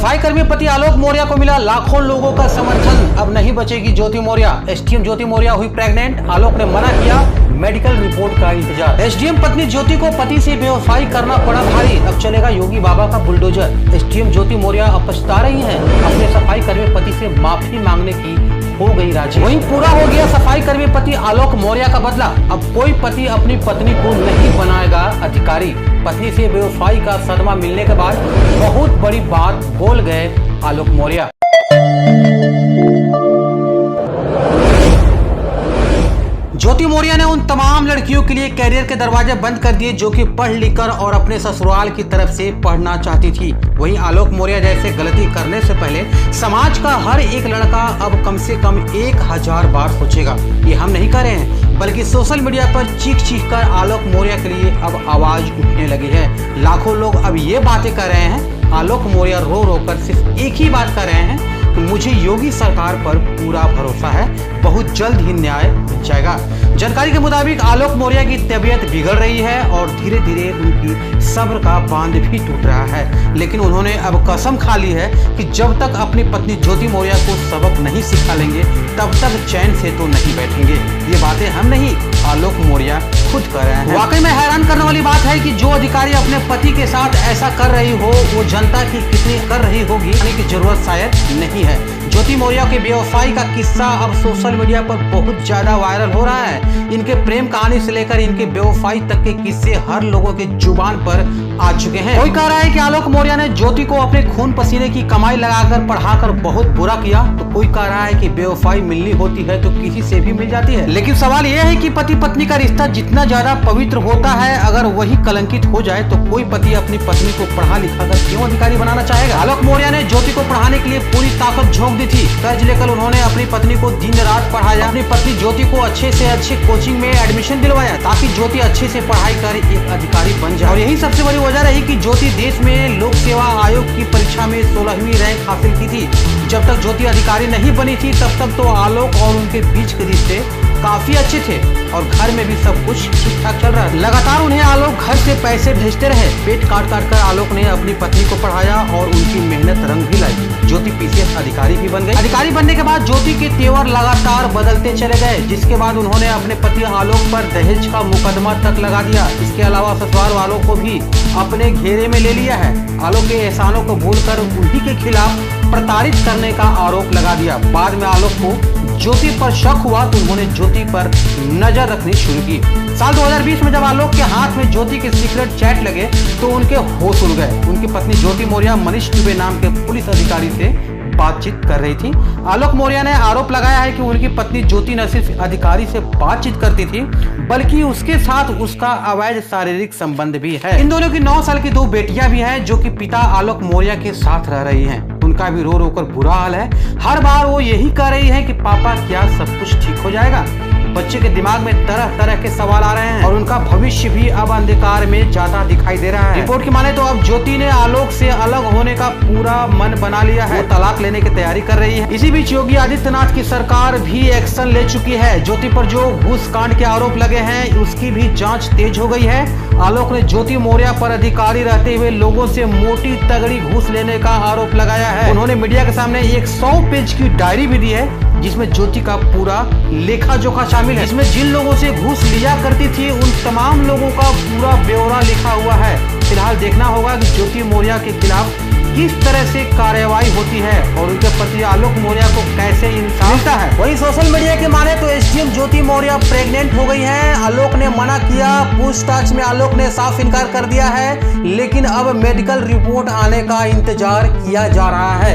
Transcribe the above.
सफाई कर्मी पति आलोक मौर्य को मिला लाखों लोगों का समर्थन। अब नहीं बचेगी ज्योति मौर्य। एसडीएम ज्योति मौर्य हुई प्रेग्नेंट, आलोक ने मना किया, मेडिकल रिपोर्ट का इंतजार। एसडीएम पत्नी ज्योति को पति से बेवफाई करना पड़ा भारी, अब चलेगा योगी बाबा का बुलडोजर। एसडीएम ज्योति मौर्य अब पछता रही हैं, अपने सफाई कर्मी पति से माफी मांगने की हो गई राजी। वहीं पूरा हो गया सफाई कर्मी पति आलोक मौर्य का बदला। अब कोई पति अपनी पत्नी को नहीं बनाएगा अधिकारी। पत्नी से बेवफाई का सदमा मिलने के बाद बहुत बड़ी बात बोल गए आलोक मौर्य। ज्योति मौर्य ने उन तमाम लड़कियों के लिए कैरियर के दरवाजे बंद कर दिए जो कि पढ़ लिख कर और अपने ससुराल की तरफ से पढ़ना चाहती थी। वहीं आलोक मौर्य जैसे गलती करने से पहले समाज का हर एक लड़का अब कम से कम 1000 बार सोचेगा। ये हम नहीं कर रहे हैं, बल्कि सोशल मीडिया पर चीख चीख कर आलोक मौर्य के लिए अब आवाज उठने लगी है। लाखों लोग अब ये बातें कर रहे हैं। आलोक मौर्य रो रो कर सिर्फ एक ही बात कर रहे हैं कि मुझे योगी सरकार पर पूरा भरोसा है, बहुत जल्द ही न्याय मिल जाएगा। जानकारी के मुताबिक आलोक मौर्य की तबीयत बिगड़ रही है और धीरे धीरे उनकी सब्र का बांध भी टूट रहा है। लेकिन उन्होंने अब कसम खा ली है कि जब तक अपनी पत्नी ज्योति मौर्य को सबक नहीं सिखा लेंगे तब तक चैन से तो नहीं बैठेंगे। ये बातें हम नहीं, आलोक मौर्य खुद कर रहे हैं। वाकई में हैरान करने वाली बात है कि जो अधिकारी अपने पति के साथ ऐसा कर रही हो वो जनता की कितनी कर रही होगी की जरूरत शायद नहीं है। ज्योति मौर्य के बेवफाई का किस्सा अब सोशल मीडिया पर बहुत ज्यादा वायरल हो रहा है। इनके प्रेम कहानी से लेकर इनके बेवफाई तक के किस्से हर लोगों के जुबान पर आ चुके हैं। कोई कह रहा है कि आलोक मौर्य ने ज्योति को अपने खून पसीने की कमाई लगाकर पढ़ाकर बहुत बुरा किया, तो कोई कह रहा है कि बेवफाई मिलनी होती है तो किसी से भी मिल जाती है। लेकिन सवाल यह है कि पति पत्नी का रिश्ता जितना ज्यादा पवित्र होता है, अगर वही कलंकित हो जाए तो कोई पति अपनी पत्नी को पढ़ा लिखा कर क्यों अधिकारी बनाना चाहेगा। आलोक मौर्य ने ज्योति को पढ़ाने के लिए पूरी ताकत झोंक दी थी। कर्ज लेकर उन्होंने अपनी पत्नी को दिन रात पढ़ाया। अपनी पत्नी ज्योति को अच्छे से अच्छे कोचिंग में एडमिशन दिलवाया ताकि ज्योति अच्छे से पढ़ाई कर एक अधिकारी बन जाए। और यही सबसे बड़ी वजह रही कि ज्योति देश में लोक सेवा आयोग की परीक्षा में 16वीं रैंक हासिल की थी। जब तक ज्योति अधिकारी नहीं बनी थी तब तक तो आलोक और उनके बीच के रिश्ते काफी अच्छे थे और घर में भी सब कुछ ठीक ठाक चल रहा था। लगातार उन्हें आलोक घर से पैसे भेजते रहे। पेट काट काट कर आलोक ने अपनी पत्नी को पढ़ाया और उनकी मेहनत रंग भी लाई। ज्योति पीसीएस अधिकारी भी बन गई। अधिकारी बनने के बाद ज्योति के तेवर लगातार बदलते चले गए, जिसके बाद उन्होंने अपने पति आलोक पर दहेज का मुकदमा तक लगा दिया। इसके अलावा ससुराल वालों को भी अपने घेरे में ले लिया है। आलोक के एहसानों को भूलकर उन्हीं के खिलाफ प्रताड़ित करने का आरोप लगा दिया। बाद में आलोक को ज्योति पर शक हुआ तो उन्होंने ज्योति पर नजर रखनी शुरू की। साल 2020 में जब आलोक के हाथ में ज्योति के सीक्रेट चैट लगे तो उनके होश उड़ गए। उनकी पत्नी ज्योति मौर्य मनीष दुबे नाम के पुलिस अधिकारी से बातचीत कर रही थी। आलोक मौर्य ने आरोप लगाया है कि उनकी पत्नी ज्योति न सिर्फ अधिकारी से बातचीत करती थी बल्कि उसके साथ उसका अवैध शारीरिक संबंध भी है। इन दोनों की 9 साल की 2 बेटियां भी हैं जो कि पिता आलोक मौर्य के साथ रह रही हैं। उनका भी रो रो कर बुरा हाल है। हर बार वो यही कह रही है कि पापा क्या सब कुछ ठीक हो जाएगा। बच्चे के दिमाग में तरह तरह के सवाल आ रहे हैं और उनका भविष्य भी अब अंधकार में जाता दिखाई दे रहा है। रिपोर्ट की माने तो अब ज्योति ने आलोक से अलग होने का पूरा मन बना लिया है। वो तलाक लेने की तैयारी कर रही है। इसी बीच योगी आदित्यनाथ की सरकार भी एक्शन ले चुकी है। ज्योति पर जो घूस कांड के आरोप लगे हैं उसकी भी जाँच तेज हो गई है। आलोक ने ज्योति मौर्य पर अधिकारी रहते हुए लोगों से मोटी तगड़ी घूस लेने का आरोप लगाया है। उन्होंने मीडिया के सामने एक 100 पेज की डायरी भी दी है जिसमें ज्योति का पूरा लेखा जोखा शामिल है। इसमें जिन लोगों से घूस लिया करती थी उन तमाम लोगों का पूरा ब्यौरा लिखा हुआ है। फिलहाल देखना होगा कि ज्योति मौर्य के खिलाफ किस तरह से कार्रवाई होती है और उनके पति आलोक मौर्य को कैसे इंसाफ मिलता है। वहीं सोशल मीडिया के माने तो एसडीएम ज्योति मौर्य प्रेग्नेंट हो गई हैं। आलोक ने मना किया, पूछताछ में आलोक ने साफ इनकार कर दिया है, लेकिन अब मेडिकल रिपोर्ट आने का इंतजार किया जा रहा है।